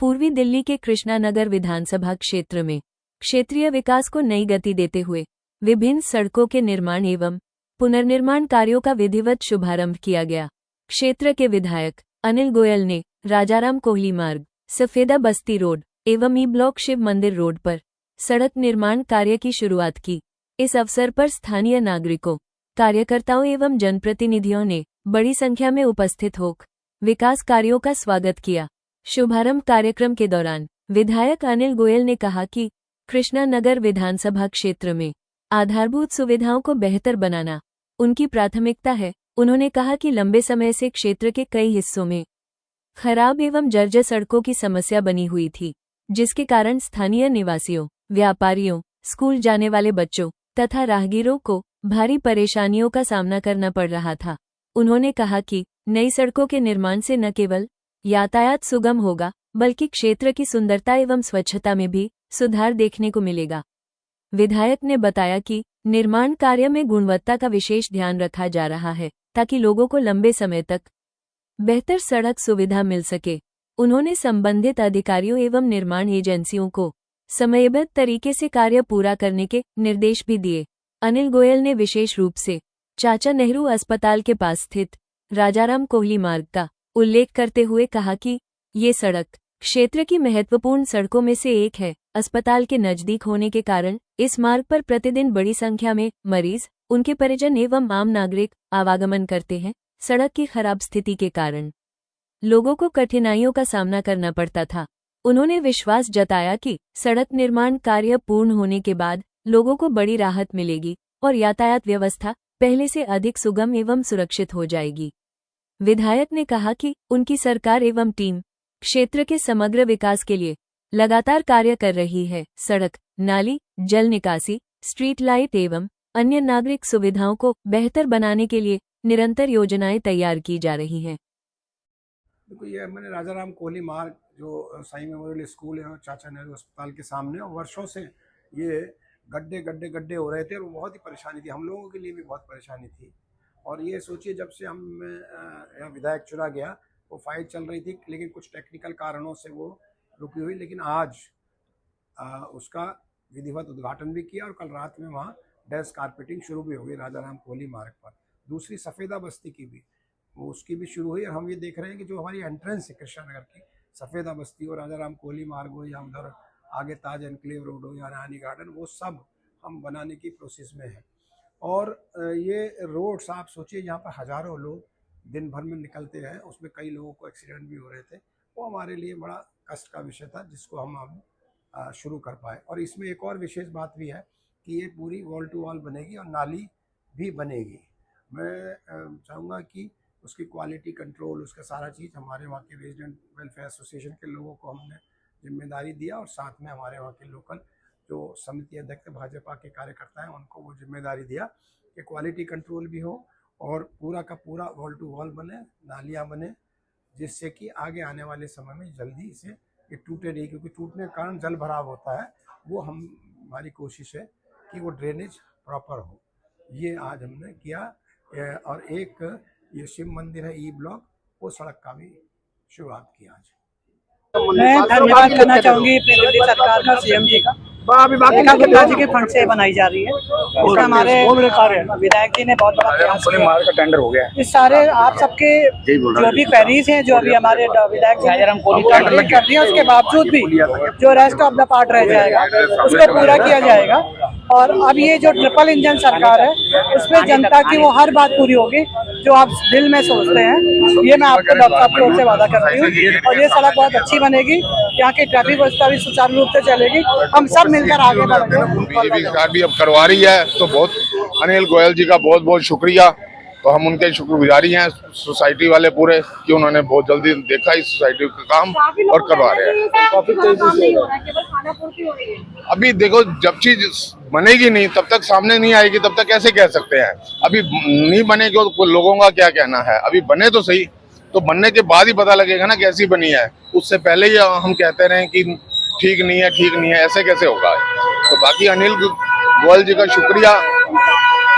पूर्वी दिल्ली के कृष्णानगर विधानसभा क्षेत्र में क्षेत्रीय विकास को नई गति देते हुए विभिन्न सड़कों के निर्माण एवं पुनर्निर्माण कार्यों का विधिवत शुभारंभ किया गया। क्षेत्र के विधायक अनिल गोयल ने राजाराम कोहली मार्ग, सफेदा बस्ती रोड एवं ई ब्लॉक शिव मंदिर रोड पर सड़क निर्माण कार्य की शुरुआत की। इस अवसर पर स्थानीय नागरिकों, कार्यकर्ताओं एवं जनप्रतिनिधियों ने बड़ी संख्या में उपस्थित होकर विकास कार्यों का स्वागत किया। शुभारंभ कार्यक्रम के दौरान विधायक अनिल गोयल ने कहा कि कृष्णानगर विधानसभा क्षेत्र में आधारभूत सुविधाओं को बेहतर बनाना उनकी प्राथमिकता है। उन्होंने कहा कि लंबे समय से क्षेत्र के कई हिस्सों में खराब एवं जर्जर सड़कों की समस्या बनी हुई थी, जिसके कारण स्थानीय निवासियों, व्यापारियों, स्कूल जाने वाले बच्चों तथा राहगीरों को भारी परेशानियों का सामना करना पड़ रहा था। उन्होंने कहा कि नई सड़कों के निर्माण से न केवल यातायात सुगम होगा, बल्कि क्षेत्र की सुंदरता एवं स्वच्छता में भी सुधार देखने को मिलेगा। विधायक ने बताया कि निर्माण कार्य में गुणवत्ता का विशेष ध्यान रखा जा रहा है, ताकि लोगों को लंबे समय तक बेहतर सड़क सुविधा मिल सके। उन्होंने संबंधित अधिकारियों एवं निर्माण एजेंसियों को समयबद्ध तरीके से कार्य पूरा करने के निर्देश भी दिए। अनिल गोयल ने विशेष रूप से चाचा नेहरू अस्पताल के पास स्थित राजाराम कोहली मार्ग का उल्लेख करते हुए कहा कि ये सड़क क्षेत्र की महत्वपूर्ण सड़कों में से एक है। अस्पताल के नजदीक होने के कारण इस मार्ग पर प्रतिदिन बड़ी संख्या में मरीज, उनके परिजन एवं आम नागरिक आवागमन करते हैं। सड़क की खराब स्थिति के कारण लोगों को कठिनाइयों का सामना करना पड़ता था। उन्होंने विश्वास जताया कि सड़क निर्माण कार्य पूर्ण होने के बाद लोगों को बड़ी राहत मिलेगी और यातायात व्यवस्था पहले से अधिक सुगम एवं सुरक्षित हो जाएगी। विधायक ने कहा कि उनकी सरकार एवं टीम क्षेत्र के समग्र विकास के लिए लगातार कार्य कर रही है। सड़क, नाली, जल निकासी, स्ट्रीट लाइट एवं अन्य नागरिक सुविधाओं को बेहतर बनाने के लिए निरंतर योजनाएं तैयार की जा रही हैं। देखो, ये मैंने राजाराम कोहली मार्ग जो साई मेमोरियल स्कूल है और चाचा नेहरू अस्पताल के सामने, और वर्षों से ये गड्ढे हो रहे थे और बहुत ही परेशानी थी, हम लोगों के लिए भी बहुत परेशानी थी। और ये सोचिए, जब से हम यहाँ विधायक चुना गया वो फाइट चल रही थी, लेकिन कुछ टेक्निकल कारणों से वो रुकी हुई। लेकिन आज उसका विधिवत उद्घाटन भी किया और कल रात में वहाँ डैश कारपेटिंग शुरू भी हो गई राजाराम कोहली मार्ग पर। दूसरी सफ़ेदा बस्ती की भी उसकी भी शुरू हुई। और हम ये देख रहे हैं कि जो हमारी एंट्रेंस है कृष्णानगर की, सफ़ेदा बस्ती हो, राजाराम कोहली मार्ग हो, या उधर आगे ताज एनक्लेव रोड हो या रानी गार्डन, वो सब हम बनाने की प्रोसेस में है। और ये रोड्स आप सोचिए, यहाँ पर हज़ारों लोग दिन भर में निकलते हैं, उसमें कई लोगों को एक्सीडेंट भी हो रहे थे। वो हमारे लिए बड़ा कष्ट का विषय था, जिसको हम शुरू कर पाए। और इसमें एक और विशेष बात भी है कि ये पूरी वॉल टू वॉल बनेगी और नाली भी बनेगी। मैं चाहूँगा कि उसकी क्वालिटी कंट्रोल, उसका सारा चीज़ हमारे वहाँ के रेजिडेंट वेलफेयर एसोसिएशन के लोगों को हमने जिम्मेदारी दिया, और साथ में हमारे वहाँ के लोकल जो समिति अध्यक्ष भाजपा के कार्यकर्ता हैं उनको वो जिम्मेदारी दिया कि क्वालिटी कंट्रोल भी हो और पूरा का पूरा वॉल टू वॉल बने, नालियाँ बने, जिससे कि आगे आने वाले समय में जल्दी इसे ये टूटे नहीं, क्योंकि टूटने के कारण जल भराव होता है। वो हमारी कोशिश है कि वो ड्रेनेज प्रॉपर हो। ये आज हमने किया। और एक ये शिव मंदिर है ई ब्लॉक, वो सड़क का भी शुरुआत की आज। मैं धन्यवाद करना चाहूँगी अपनी दिल्ली सरकार का, सीएम जी का। गंगा जी के फंड से बनाई जा रही है। इसका हमारे विधायक जी ने बहुत बड़ा प्रयास किया। का टेंडर हो गया। इस सारे आप सबके जो भी क्वेरीज हैं, जो अभी हमारे विधायक जी ने कर दिया, उसके बावजूद भी जो रेस्ट ऑफ द पार्ट रह जाएगा उसको पूरा किया जाएगा। और अब ये जो ट्रिपल इंजन सरकार है, उसमें जनता की वो हर बात पूरी होगी जो आप दिल में सोचते हैं। ये मैं आपको डॉक्टर साहब की ओर से वादा करती हूँ। और ये सड़क बहुत अच्छी बनेगी, यहाँ की ट्रैफिक व्यवस्था भी सुचारू रूप से चलेगी। हम सब मिलकर आगे बढ़ेंगे। सरकार भी अब करवा रही है, तो बहुत अनिल गोयल जी का बहुत बहुत शुक्रिया। तो हम उनके शुक्रगुजारी हैं, सोसाइटी वाले पूरे, कि उन्होंने बहुत जल्दी देखा इस सोसाइटी का काम और करवा रहे हैं। काफी तेजी से हो रहा है, केवल खानापूर्ति हो रही है। अभी देखो, जब चीज बनेगी नहीं तब तक सामने नहीं आएगी, तब तक कैसे कह सकते हैं। अभी नहीं बनेगी तो लोगों का क्या कहना है। अभी बने तो सही, तो बनने के बाद ही पता लगेगा ना कैसी बनी है। उससे पहले ही हम कहते रहे कि ठीक नहीं है, ऐसे कैसे होगा। तो बाकी अनिल गोयल जी का शुक्रिया,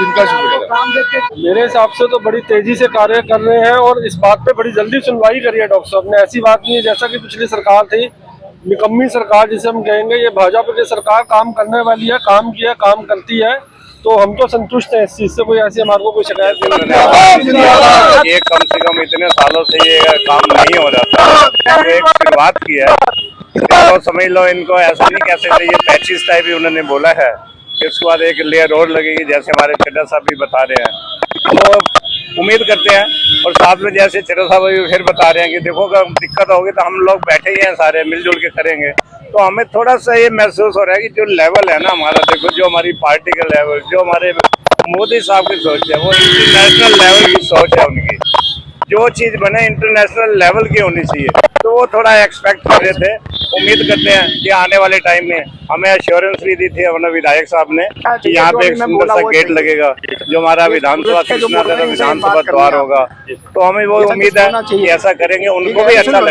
इनका शुक्रिया। मेरे हिसाब से तो बड़ी तेजी से कार्य कर रहे हैं और इस बात पे बड़ी जल्दी सुनवाई करी है डॉक्टर साहब ने। ऐसी बात नहीं है जैसा कि पिछली सरकार थी निकम्मी सरकार जिसे हम कहेंगे, ये भाजपा की सरकार काम करने वाली है, काम किया, काम करती है, तो हम तो संतुष्ट हैं इस चीज से। कोई ऐसी हमारे को कोई शिकायत नहीं। ये कम से कम इतने सालों से ये काम नहीं हो रहा था, तो एक शुरुआत की है। तो समझ लो, इनको ऐसा नहीं कह सकते, ये पैचेस टाइप ही उन्होंने बोला है। इसके बाद एक लेयर रोड लगेगी, जैसे हमारे चड्डा साहब भी बता रहे हैं। तो उम्मीद करते हैं, और साथ में जैसे चड्डा साहब भी फिर बता रहे हैं कि देखो अगर दिक्कत होगी तो हम लोग बैठे ही हैं, सारे मिलजुल के करेंगे। तो हमें थोड़ा सा ये महसूस हो रहा है कि जो लेवल है ना हमारा, देखो जो हमारी पार्टी का लेवल, जो हमारे मोदी साहब की सोच है, वो इंटरनेशनल लेवल की सोच है उनकी। जो चीज बने इंटरनेशनल लेवल की होनी चाहिए, तो वो थोड़ा एक्सपेक्ट कर रहे थे। उम्मीद करते हैं कि आने वाले टाइम में हमें एश्योरेंस भी दी थी अपने विधायक साहब ने कि यहाँ पे एक सुंदर सा गेट लगेगा, जो हमारा विधानसभा कृष्णा विधानसभा द्वार होगा। तो हमें वो उम्मीद है कि ऐसा करेंगे, उनको भी अच्छा लगेगा।